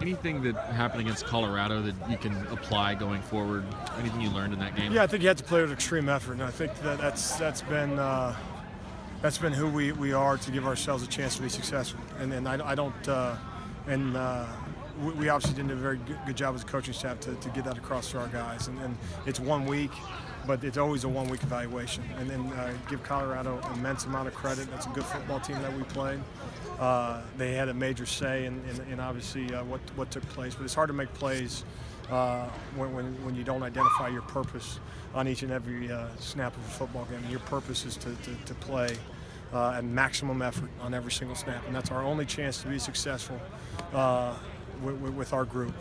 Anything that happened against Colorado that you can apply going forward? Anything you learned in that game? Yeah, I think you have to play with extreme effort, and I think that's been who we are to give ourselves a chance to be successful. And I don't we obviously didn't do a very good job as a coaching staff to get that across to our guys. And it's 1 week, but it's always a 1-week evaluation. And then give Colorado an immense amount of credit. That's a good football team that we played. They had a major say in obviously what took place. But it's hard to make plays when you don't identify your purpose on each and every snap of a football game. And your purpose is to play at maximum effort on every single snap. And that's our only chance to be successful with our group.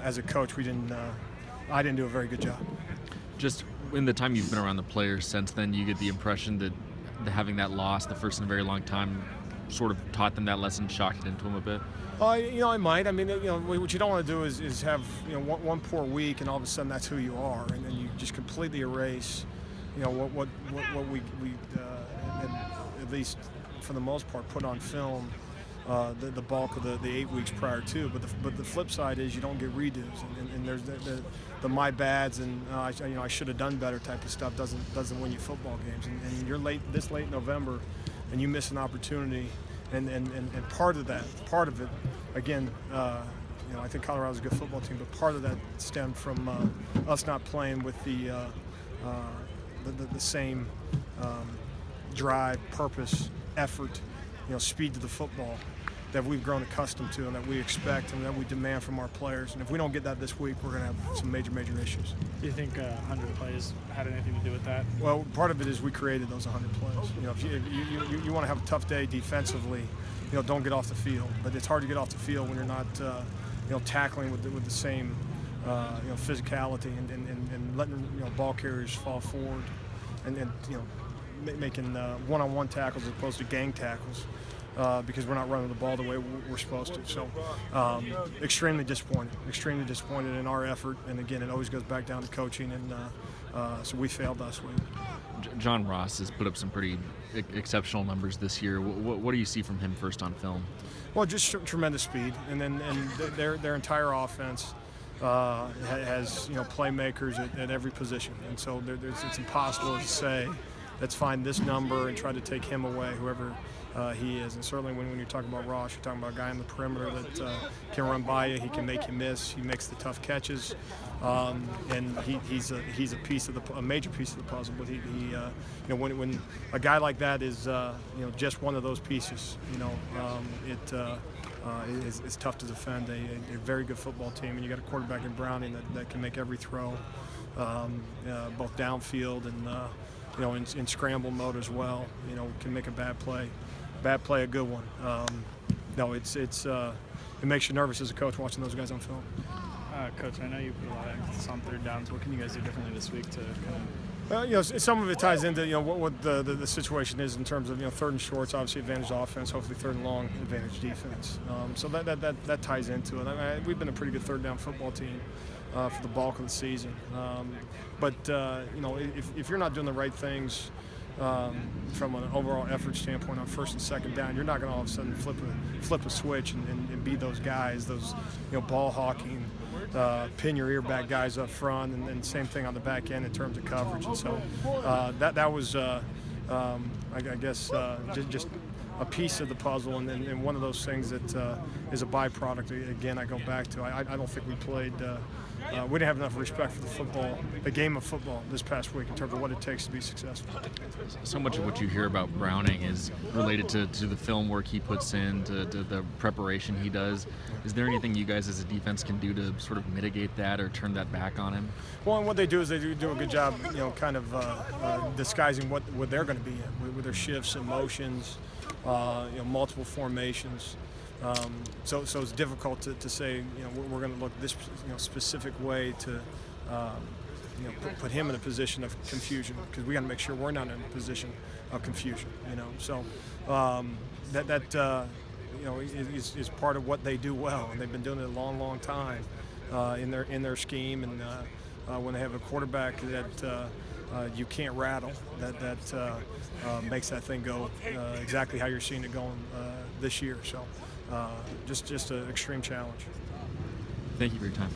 As a coach, I didn't do a very good job. Just in the time you've been around the players since then, you get the impression that having that loss, the first in a very long time, sort of taught them that lesson, shocked it into them a bit? I might. I mean, what you don't want to do is have one poor week and all of a sudden that's who you are, and then you just completely erase what we at least for the most part put on film. The bulk of the 8 weeks prior to, but the flip side is you don't get redos, and there's the my bads and I should have done better type of stuff doesn't win you football games, and you're this late November, and you miss an opportunity, and part of it, again, I think Colorado's a good football team, but part of that stemmed from us not playing with the same drive, purpose, effort, speed to the football that we've grown accustomed to and that we expect and that we demand from our players. And if we don't get that this week, we're going to have some major issues. Do you think 100 plays had anything to do with that? Well, part of it is we created those 100 plays. If you want to have a tough day defensively, don't get off the field. But it's hard to get off the field when you're not, tackling with the same, physicality and letting ball carriers fall forward and making one-on-one tackles as opposed to gang tackles. Because we're not running the ball the way we're supposed to. So extremely disappointed in our effort. And again, it always goes back down to coaching, and so we failed last week. John Ross has put up some pretty exceptional numbers this year. What do you see from him first on film? Well, just tremendous speed, and their entire offense has playmakers at every position, and so it's impossible to say let's find this number and try to take him away, whoever he is. And certainly when you're talking about Ross, you're talking about a guy in the perimeter that can run by you, he can make you miss, he makes the tough catches, and he's a major piece of the puzzle. But when a guy like that is just one of those pieces, it's tough to defend a very good football team, and you got a quarterback in Browning that can make every throw, both downfield and in scramble mode as well. Can make a bad play a good one. It makes you nervous as a coach watching those guys on film. Coach, I know you put a lot of emphasis on third downs. What can you guys do differently this week to kind of? Some of it ties into what the situation is in terms of third and shorts, obviously advantage offense, hopefully third and long advantage defense. So that ties into it. We've been a pretty good third down football team for the bulk of the season. But if you're not doing the right things from an overall effort standpoint on first and second down, you're not going to all of a sudden flip a switch and be those guys, those ball hawking, pin your ear back guys up front, and then same thing on the back end in terms of coverage. And so that was I guess just a piece of the puzzle, and one of those things that is a byproduct. Again, I go back to I don't think we played. We didn't have enough respect for the game of football this past week in terms of what it takes to be successful. So much of what you hear about Browning is related to the film work he puts in, to the preparation he does. Is there anything you guys as a defense can do to sort of mitigate that or turn that back on him? Well, and what they do is they do a good job, kind of disguising what they're going to be in with their shifts and motions, multiple formations. So it's difficult to say, we're going to look this specific way to put him in a position of confusion, because we got to make sure we're not in a position of confusion. So that is part of what they do well, and they've been doing it a long time in their scheme. And when they have a quarterback that you can't rattle, that makes that thing go exactly how you're seeing it going this year. So just an extreme challenge. Thank you for your time.